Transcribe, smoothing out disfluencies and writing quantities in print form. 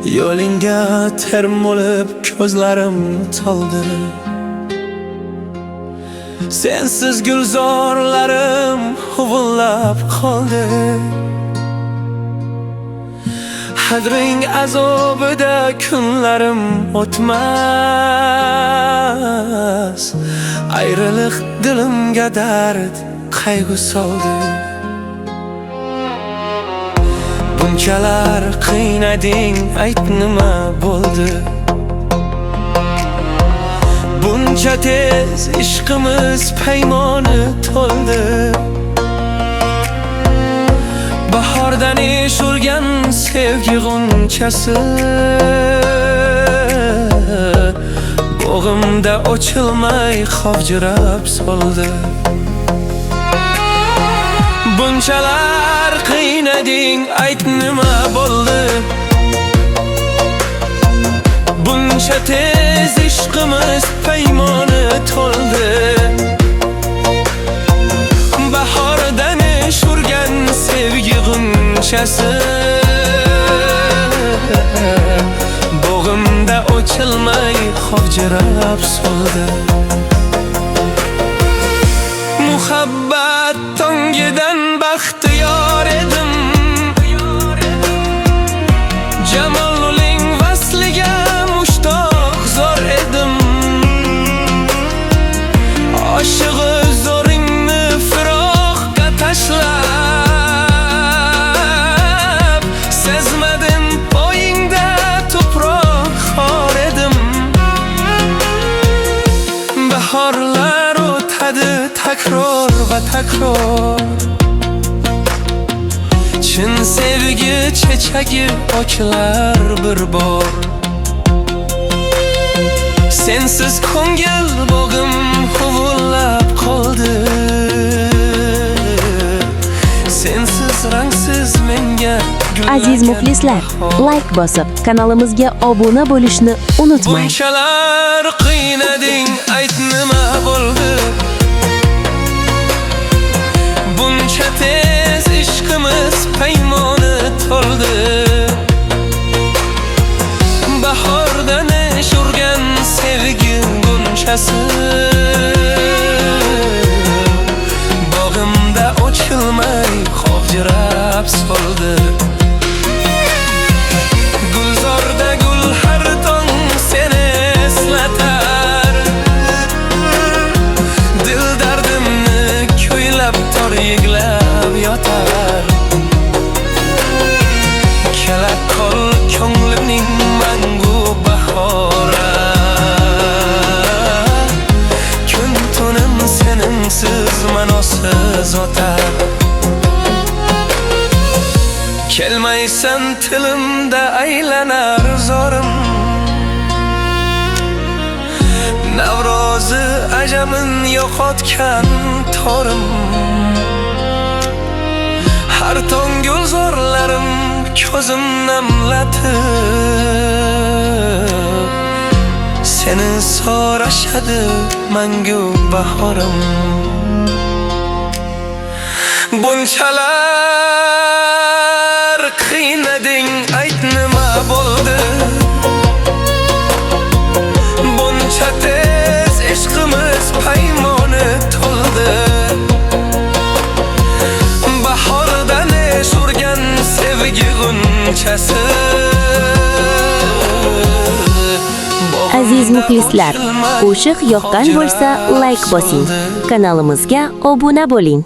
Yo'lingga term bo'lib ko'zlarim toldi. Sensiz gulzorlarim huvullab qoldi. Hadring azobida kunlarim o'tmas. Ayriliq dilimga dard, qayg'u soldi. Bunchalar qiynading, ayt nima bo'ldi? Buncha tez ishqimiz paymoni to'ldi. Bahordan ish urgan sevgi g'unchasi bo'g'imda ochilmay qovjirab soldi. Bunchalar qiynading, ayt nima bo'ldi? Buncha tez ishqimiz paymoni to'ldi. Bahordan ish urgan sevgi g'unchasi bo'g'imda ochilmay qovjirab soldi. Muhabbat tongidan baxtiyor edim. Jamoluling vasliga mushtoq zor edim. Oshig'i zo'ringni firoqqa tashlab, sezmadim poyingda tuproq xor edim. Bahorlar o'tadi takror va takror. Chin sevgi chechagi ochlar bir bor. Sensiz ko'ngil bo'g'im huvullab qoldi. Sensiz rangsiz menga Aziz muxlislar, like bosib, kanalimizga obuna bo'lishni unutmang. Bunchalar qiynading, ayt nima bo'ldi? Buncha tez ishqimiz paymoni to'ldi. Bahordan ish urgan sevgi g'unchasi bog'imda ochilmay qovjirab soldi. Gulzorda gul har tong seni eslatar. Dil dardimni ko'ylab tor yiglab yotar. Kela qol ko'nglimning mangu bahora. Kun tunim seningsiz ma'nosiz o'tar. Kelmaysan tilimda aylanar zorim. Navrozi ajamin yo'qotgan torim. Har tong gulzorlarim ko'zim namlatib, seni so'rashadi mangu bahorim. Bunchalar qiynading, ayt nima bo'ldi? Buncha tez ishqimiz paymoni to'ldi. Bahordan ish urgan sevgi g'unchasi. Aziz muxlislar, qo'shiq yoqqan bo'lsa like bosing, kanalimizga obuna bo'ling.